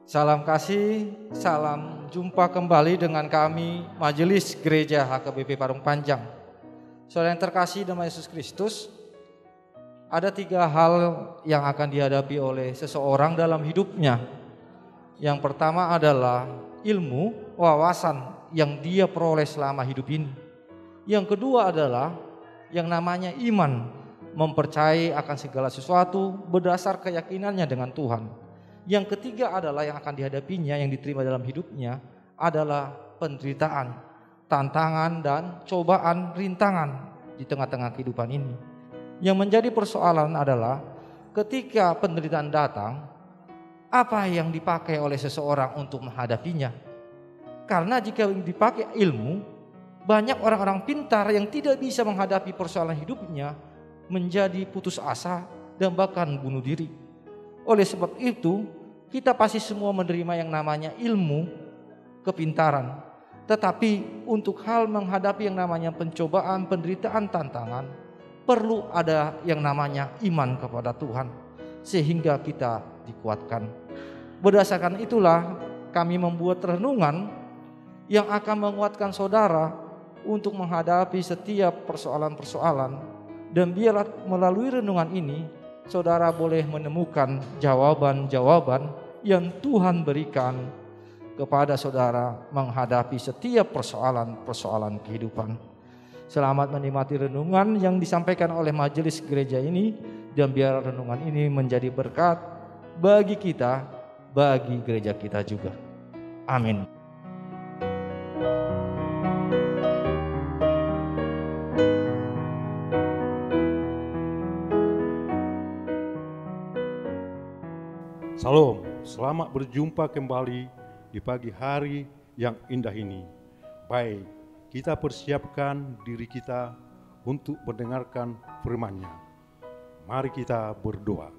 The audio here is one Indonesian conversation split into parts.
Salam kasih, salam jumpa kembali dengan kami Majelis Gereja HKBP Parung Panjang. Saudara yang terkasih dalam Yesus Kristus, ada 3 hal yang akan dihadapi oleh seseorang dalam hidupnya. Yang pertama adalah ilmu, wawasan yang dia peroleh selama hidup ini. Yang kedua adalah yang namanya iman, mempercayai akan segala sesuatu berdasar keyakinannya dengan Tuhan. Yang ketiga adalah yang akan dihadapinya, yang diterima dalam hidupnya adalah penderitaan, tantangan dan cobaan, rintangan di tengah-tengah kehidupan ini. Yang menjadi persoalan adalah ketika penderitaan datang, apa yang dipakai oleh seseorang untuk menghadapinya? Karena jika dipakai ilmu, banyak orang-orang pintar yang tidak bisa menghadapi persoalan hidupnya menjadi putus asa dan bahkan bunuh diri. Oleh sebab itu, kita pasti semua menerima yang namanya ilmu, kepintaran. Tetapi untuk hal menghadapi yang namanya pencobaan, penderitaan, tantangan, perlu ada yang namanya iman kepada Tuhan, sehingga kita dikuatkan. Berdasarkan itulah kami membuat renungan yang akan menguatkan saudara untuk menghadapi setiap persoalan-persoalan. Dan biarlah melalui renungan ini saudara boleh menemukan jawaban-jawaban yang Tuhan berikan kepada saudara menghadapi setiap persoalan-persoalan kehidupan. Selamat menikmati renungan yang disampaikan oleh majelis gereja ini, dan biar renungan ini menjadi berkat bagi kita, bagi gereja kita juga. Amin. Salam, selamat berjumpa kembali di pagi hari yang indah ini. Baik, kita persiapkan diri kita untuk mendengarkan firman-Nya. Mari kita berdoa.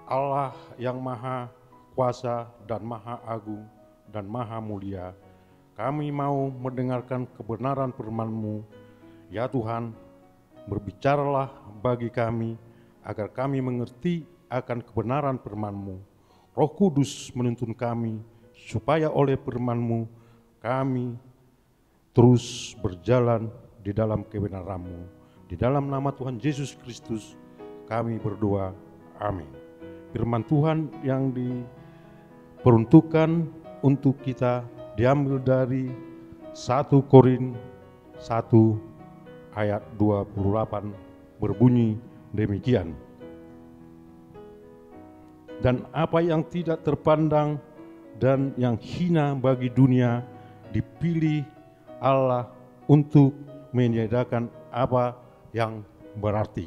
Allah yang maha kuasa dan maha agung dan maha mulia, kami mau mendengarkan kebenaran firman-Mu. Ya Tuhan, berbicaralah bagi kami agar kami mengerti akan kebenaran firman-Mu. Roh Kudus menuntun kami supaya oleh firman-Mu kami terus berjalan di dalam kebenaran-Mu. Di dalam nama Tuhan Yesus Kristus kami berdoa, amin. Firman Tuhan yang diperuntukkan untuk kita diambil dari 1 Korintus 1 ayat 28 berbunyi demikian. Dan apa yang tidak terpandang dan yang hina bagi dunia dipilih Allah untuk menyediakan apa yang berarti.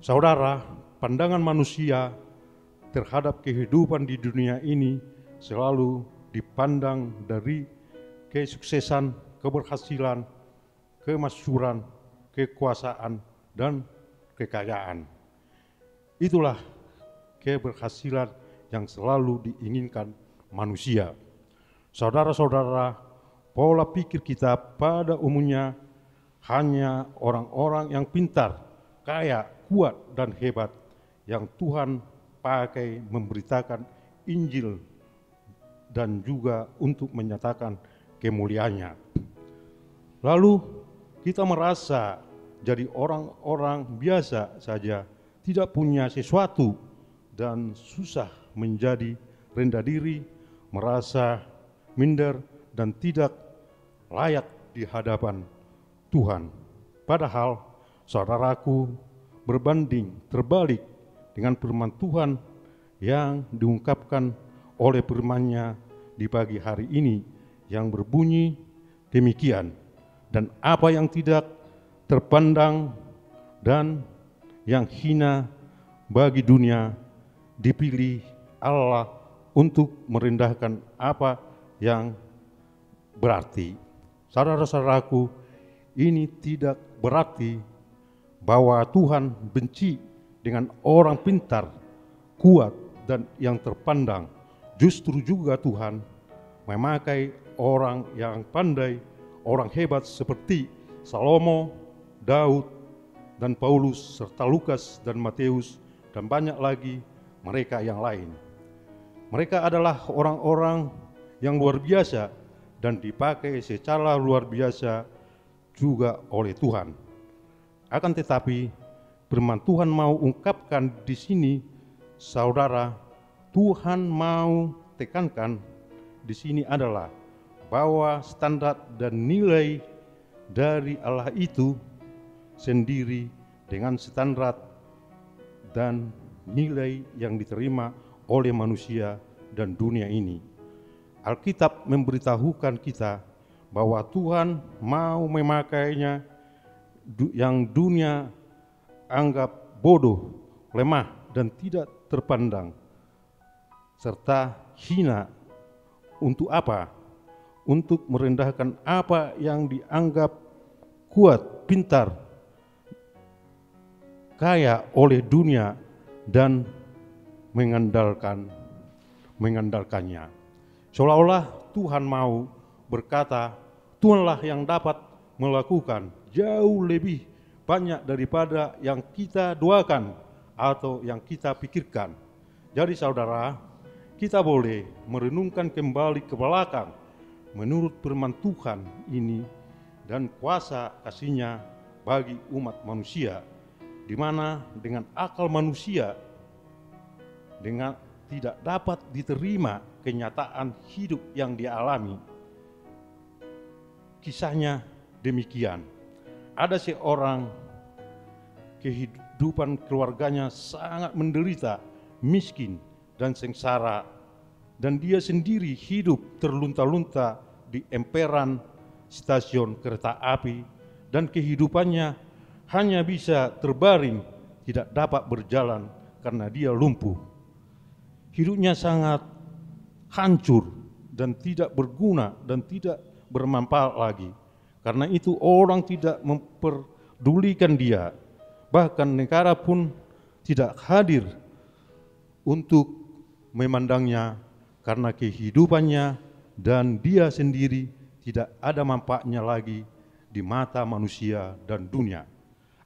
Saudara, pandangan manusia terhadap kehidupan di dunia ini selalu dipandang dari kesuksesan, keberhasilan, kemasyhuran, kekuasaan, dan kekayaan. Itulah keberhasilan yang selalu diinginkan manusia. Saudara-saudara, pola pikir kita pada umumnya hanya orang-orang yang pintar, kaya, kuat, dan hebat yang Tuhan pakai memberitakan Injil dan juga untuk menyatakan kemuliaannya. Lalu kita merasa jadi orang-orang biasa saja, tidak punya sesuatu, dan susah menjadi rendah diri, merasa minder dan tidak layak di hadapan Tuhan. Padahal saudaraku, berbanding terbalik dengan firman Tuhan yang diungkapkan oleh firman-Nya di pagi hari ini yang berbunyi demikian. Dan apa yang tidak terpandang dan yang hina bagi dunia dipilih Allah untuk merendahkan apa yang berarti. Saudara-saudaraku, ini tidak berarti bahwa Tuhan benci dengan orang pintar, kuat, dan yang terpandang. Justru juga Tuhan memakai orang yang pandai, orang hebat seperti Salomo, Daud, dan Paulus, serta Lukas dan Matius, dan banyak lagi mereka yang lain. Mereka adalah orang-orang yang luar biasa dan dipakai secara luar biasa juga oleh Tuhan. Akan tetapi firman Tuhan mau ungkapkan di sini, saudara, Tuhan mau tekankan di sini adalah bahwa standar dan nilai dari Allah itu sendiri dengan standar dan nilai yang diterima oleh manusia dan dunia ini. Alkitab memberitahukan kita bahwa Tuhan mau memakainya yang dunia anggap bodoh, lemah, dan tidak terpandang, serta hina. Untuk apa? Untuk merendahkan apa yang dianggap kuat, pintar, kaya oleh dunia dan mengandalkannya. Seolah-olah Tuhan mau berkata, Tuhanlah yang dapat melakukan jauh lebih banyak daripada yang kita doakan atau yang kita pikirkan. Jadi saudara, kita boleh merenungkan kembali ke belakang menurut firman Tuhan ini dan kuasa kasih-Nya bagi umat manusia, di mana dengan akal manusia dengan tidak dapat diterima kenyataan hidup yang dialami. Kisahnya demikian. Ada seorang kehidupan keluarganya sangat menderita, miskin dan sengsara, dan dia sendiri hidup terlunta-lunta di emperan stasiun kereta api, dan kehidupannya hanya bisa terbaring, tidak dapat berjalan karena dia lumpuh. Hidupnya sangat hancur dan tidak berguna dan tidak bermanfaat lagi. Karena itu orang tidak memperdulikan dia. Bahkan negara pun tidak hadir untuk memandangnya karena kehidupannya dan dia sendiri tidak ada manfaatnya lagi di mata manusia dan dunia.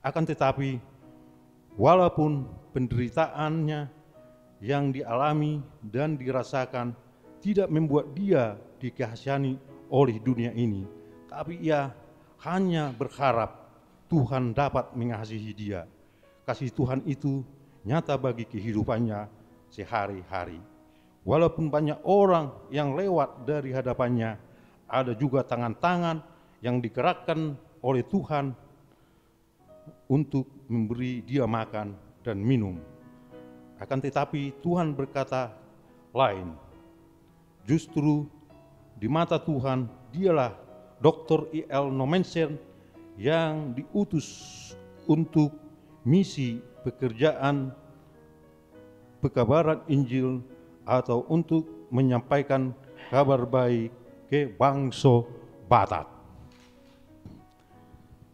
Akan tetapi walaupun penderitaannya yang dialami dan dirasakan tidak membuat dia dikasihani oleh dunia ini, tapi ia hanya berharap Tuhan dapat mengasihi dia. Kasih Tuhan itu nyata bagi kehidupannya sehari-hari. Walaupun banyak orang yang lewat dari hadapannya, ada juga tangan-tangan yang digerakkan oleh Tuhan untuk memberi dia makan dan minum. Akan tetapi Tuhan berkata lain. Justru di mata Tuhan dialah Dr. E.L. Nommensen yang diutus untuk misi pekerjaan pekabaran Injil atau untuk menyampaikan kabar baik ke bangsa Batak.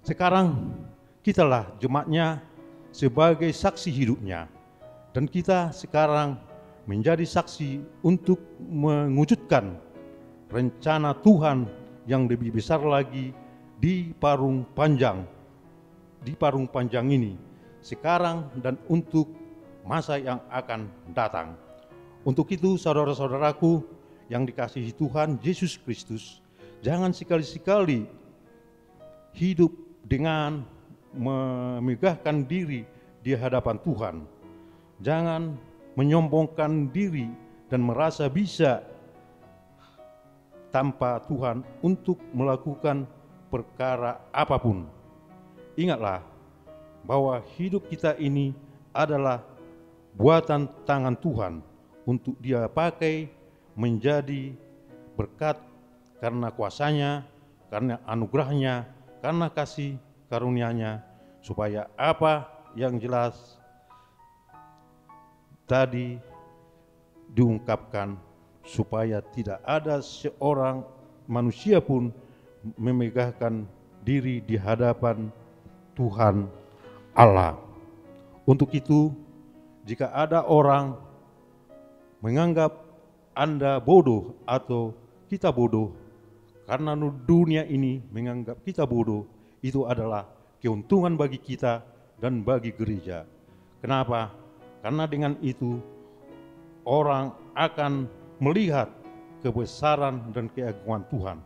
Sekarang kitalah jemaatnya sebagai saksi hidupnya, dan kita sekarang menjadi saksi untuk mewujudkan rencana Tuhan yang lebih besar lagi di parung panjang ini sekarang dan untuk masa yang akan datang. Untuk itu saudara-saudaraku yang dikasihi Tuhan Yesus Kristus, jangan sekali-sekali hidup dengan memegahkan diri di hadapan Tuhan. Jangan menyombongkan diri dan merasa bisa tanpa Tuhan untuk melakukan perkara apapun. Ingatlah bahwa hidup kita ini adalah buatan tangan Tuhan untuk Dia pakai menjadi berkat karena kuasanya, karena anugerahnya, karena kasih karunia-Nya, supaya apa yang jelas tadi diungkapkan, supaya tidak ada seorang manusia pun memegahkan diri di hadapan Tuhan Allah. Untuk itu, jika ada orang menganggap Anda bodoh atau kita bodoh, karena dunia ini menganggap kita bodoh, itu adalah keuntungan bagi kita dan bagi gereja. Kenapa? Karena dengan itu orang akan melihat kebesaran dan keagungan Tuhan.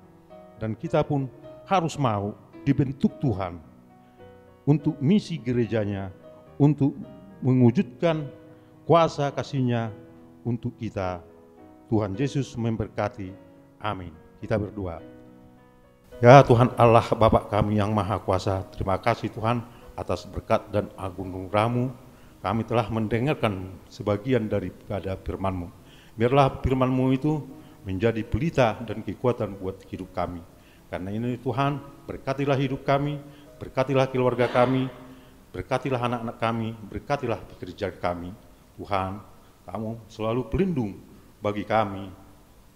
Dan kita pun harus mau dibentuk Tuhan untuk misi gerejanya, untuk mewujudkan kuasa kasih-Nya untuk kita. Tuhan Yesus memberkati. Amin. Kita berdoa. Ya Tuhan Allah Bapa kami yang Maha Kuasa, terima kasih Tuhan atas berkat dan agung anugerah-Mu. Kami telah mendengarkan sebagian daripada firman-Mu. Biarlah firman-Mu itu menjadi pelita dan kekuatan buat hidup kami. Karena ini Tuhan, berkatilah hidup kami, berkatilah keluarga kami, berkatilah anak-anak kami, berkatilah pekerjaan kami. Tuhan, Kamu selalu pelindung bagi kami.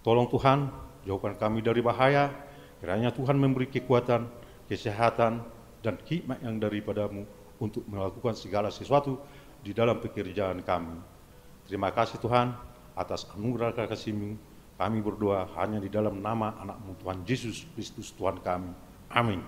Tolong Tuhan, jauhkan kami dari bahaya. Kiranya Tuhan memberi kekuatan, kesehatan, dan hikmat yang daripada-Mu untuk melakukan segala sesuatu di dalam pekerjaan kami. Terima kasih Tuhan atas anugerah kasih-Mu. Kami berdoa hanya di dalam nama anak-Mu Tuhan Yesus Kristus Tuhan kami. Amin.